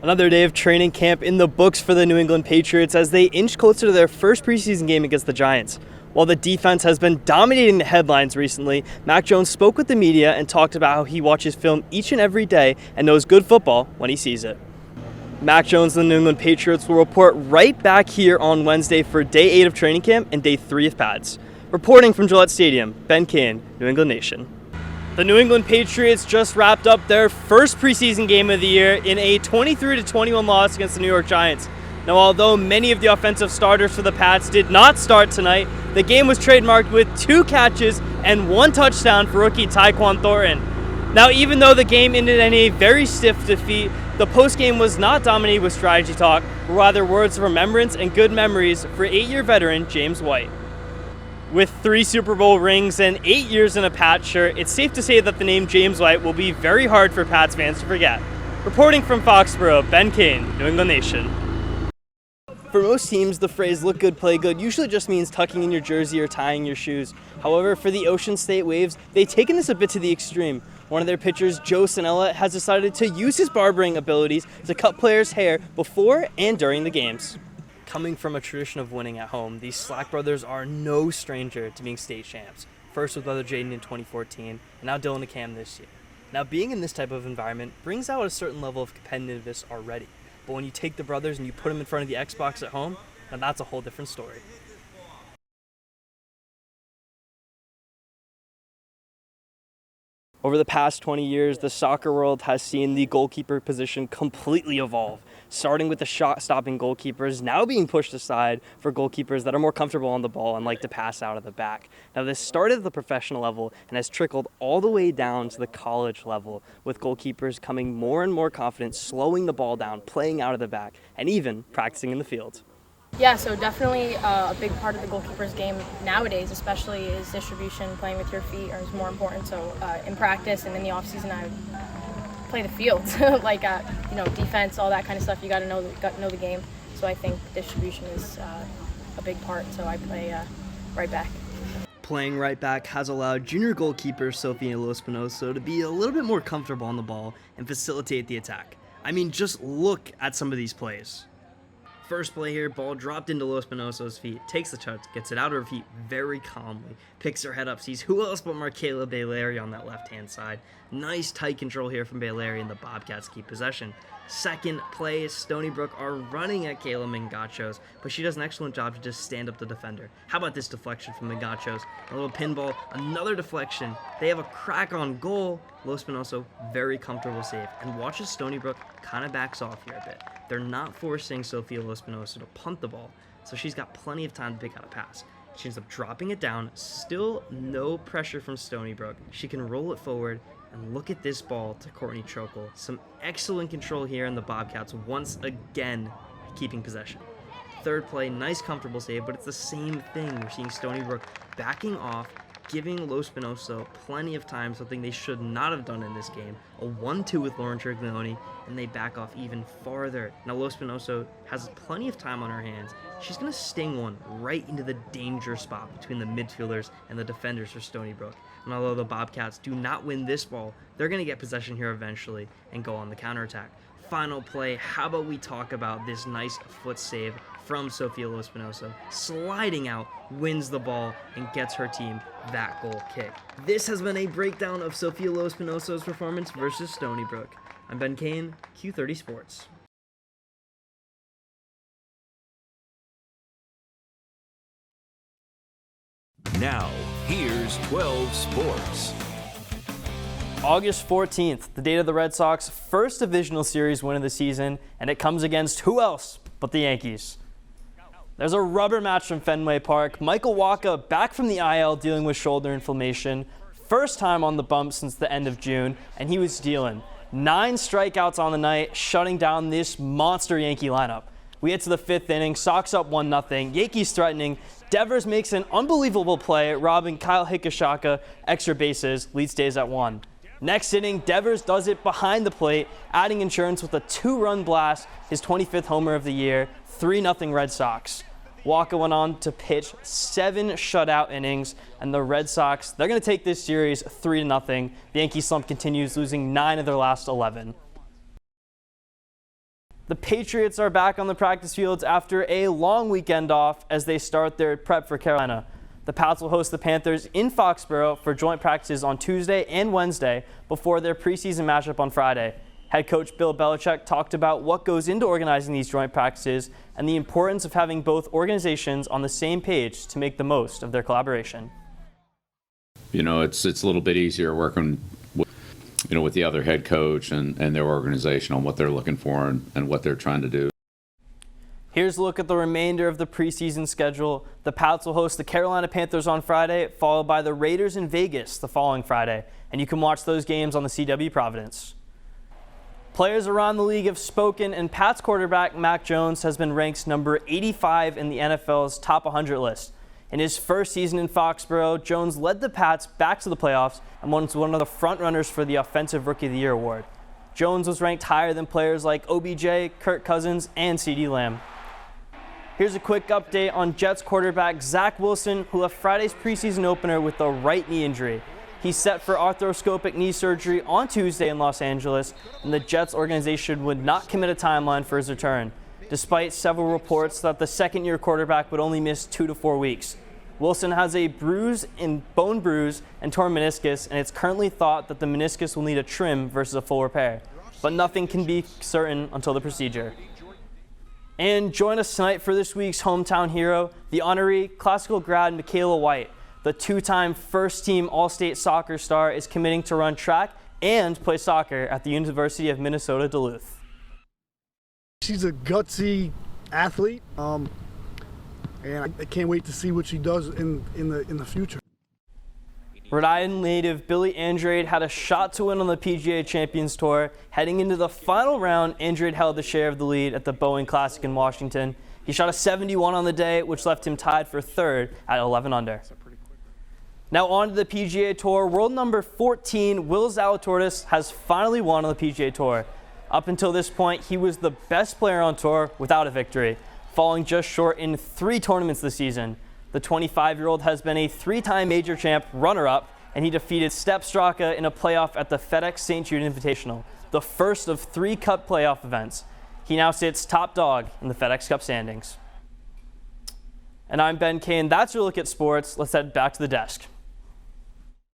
Another day of training camp in the books for the New England Patriots as they inch closer to their first preseason game against the Giants. While the defense has been dominating the headlines recently, Mac Jones spoke with the media and talked about how he watches film each and every day and knows good football when he sees it. Mac Jones and the New England Patriots will report right back here on Wednesday for Day 8 of training camp and Day 3 of pads. Reporting from Gillette Stadium, Ben Kane, New England Nation. The New England Patriots just wrapped up their first preseason game of the year in a 23-21 loss against the New York Giants. Now, although many of the offensive starters for the Pats did not start tonight, the game was trademarked with 2 catches and 1 touchdown for rookie Tyquan Thornton. Now, even though the game ended in a very stiff defeat, the postgame was not dominated with strategy talk, but rather words of remembrance and good memories for 8-year veteran James White. With 3 Super Bowl rings and 8 years in a Pats shirt, it's safe to say that the name James White will be very hard for Pats fans to forget. Reporting from Foxborough, Ben Kane, New England Nation. For most teams, the phrase "look good, play good" usually just means tucking in your jersey or tying your shoes. However, for the Ocean State Waves, they've taken this a bit to the extreme. One of their pitchers, Joe Sanella, has decided to use his barbering abilities to cut players' hair before and during the games. Coming from a tradition of winning at home, these Slack brothers are no stranger to being state champs. First with brother Jaden in 2014, and now Dylan and Cam this year. Now, being in this type of environment brings out a certain level of competitiveness already. But when you take the brothers and you put them in front of the Xbox at home, now that's a whole different story. Over the past 20 years, the soccer world has seen the goalkeeper position completely evolve, starting with the shot-stopping goalkeepers now being pushed aside for goalkeepers that are more comfortable on the ball and like to pass out of the back. Now, this started at the professional level and has trickled all the way down to the college level, with goalkeepers coming more and more confident, slowing the ball down, playing out of the back, and even practicing in the field. Yeah, so definitely a big part of the goalkeeper's game nowadays, especially, is distribution. Playing with your feet is more important. So in practice and in the off season, I play the field, like defense, all that kind of stuff. You got to know the game. So I think distribution is a big part. So I play right back. Playing right back has allowed junior goalkeeper Sofia Lospinoso to be a little bit more comfortable on the ball and facilitate the attack. I mean, just look at some of these plays. First play here, ball dropped into Lospinoso's feet, takes the touch, gets it out of her feet very calmly, picks her head up, sees who else but Markayla Baileri on that left-hand side. Nice tight control here from Baileri, and the Bobcats keep possession. Second play, Stony Brook are running at Kayla Mingachos, but she does an excellent job to just stand up the defender. How about this deflection from Mingachos? A little pinball, another deflection. They have a crack on goal. Lospinoso, very comfortable save. And watch as Stony Brook kind of backs off here a bit. They're not forcing Sofia Lospinoso to punt the ball, so she's got plenty of time to pick out a pass. She ends up dropping it down, still no pressure from Stony Brook. She can roll it forward, and look at this ball to Courtney Trokel. Some excellent control here in the Bobcats, once again keeping possession. Third play, nice comfortable save, but it's the same thing. We're seeing Stony Brook backing off, giving Lospinoso plenty of time, something they should not have done in this game. A 1-2 with Lauren Triglione, and they back off even farther. Now Lospinoso has plenty of time on her hands. She's going to sting one right into the danger spot between the midfielders and the defenders for Stony Brook. And although the Bobcats do not win this ball, they're going to get possession here eventually and go on the counterattack. Final play, how about we talk about this nice foot save from Sofia Lospinoso, sliding out, wins the ball, and gets her team that goal kick. This has been a breakdown of Sofia Lospinoso's performance versus Stony Brook. I'm Ben Kane, Q30 Sports. Now, here's 12 Sports. August 14th, the date of the Red Sox first divisional series win of the season, and it comes against who else but the Yankees. There's a rubber match from Fenway Park. Michael Wacha back from the IL dealing with shoulder inflammation. First time on the bump since the end of June, and he was dealing 9 strikeouts on the night, shutting down this monster Yankee lineup. We get to the 5th inning, Sox up 1-0, Yankees threatening. Devers makes an unbelievable play, robbing Kyle Higashioka extra bases, lead stays at 1. Next inning, Devers does it behind the plate, adding insurance with a 2-run blast, his 25th homer of the year, 3-0 Red Sox. Wacha went on to pitch 7 shutout innings, and the Red Sox, they're going to take this series 3-0. The Yankee slump continues, losing 9 of their last 11. The Patriots are back on the practice fields after a long weekend off as they start their prep for Carolina. The Pats will host the Panthers in Foxborough for joint practices on Tuesday and Wednesday before their preseason matchup on Friday. Head coach Bill Belichick talked about what goes into organizing these joint practices and the importance of having both organizations on the same page to make the most of their collaboration. You know, it's a little bit easier working with the other head coach and their organization on what they're looking for and what they're trying to do. Here's a look at the remainder of the preseason schedule. The Pats will host the Carolina Panthers on Friday, followed by the Raiders in Vegas the following Friday. And you can watch those games on the CW Providence. Players around the league have spoken, and Pats quarterback Mac Jones has been ranked number 85 in the NFL's top 100 list. In his first season in Foxborough, Jones led the Pats back to the playoffs and was one of the front-runners for the Offensive Rookie of the Year award. Jones was ranked higher than players like OBJ, Kirk Cousins, and CeeDee Lamb. Here's a quick update on Jets quarterback Zach Wilson, who left Friday's preseason opener with a right knee injury. He's set for arthroscopic knee surgery on Tuesday in Los Angeles, and the Jets organization would not commit a timeline for his return, despite several reports that the second-year quarterback would only miss 2 to 4 weeks. Wilson has a bone bruise and torn meniscus, and it's currently thought that the meniscus will need a trim versus a full repair. But nothing can be certain until the procedure. And join us tonight for this week's hometown hero, the honoree classical grad Michaela White. The two-time first-team All-State soccer star is committing to run track and play soccer at the University of Minnesota Duluth. She's a gutsy athlete, and I can't wait to see what she does in the future. Rhode Island native Billy Andrade had a shot to win on the PGA Champions Tour. Heading into the final round, Andrade held the share of the lead at the Boeing Classic in Washington. He shot a 71 on the day, which left him tied for third at 11 under. Now on to the PGA Tour. World number 14, Will Zalatoris, has finally won on the PGA Tour. Up until this point, he was the best player on tour without a victory, falling just short in 3 tournaments this season. The 25-year-old has been a 3-time major champ runner-up, and he defeated Step Straka in a playoff at the FedEx St. Jude Invitational, the first of 3 Cup playoff events. He now sits top dog in the FedEx Cup standings. And I'm Ben Kane. That's your look at sports. Let's head back to the desk.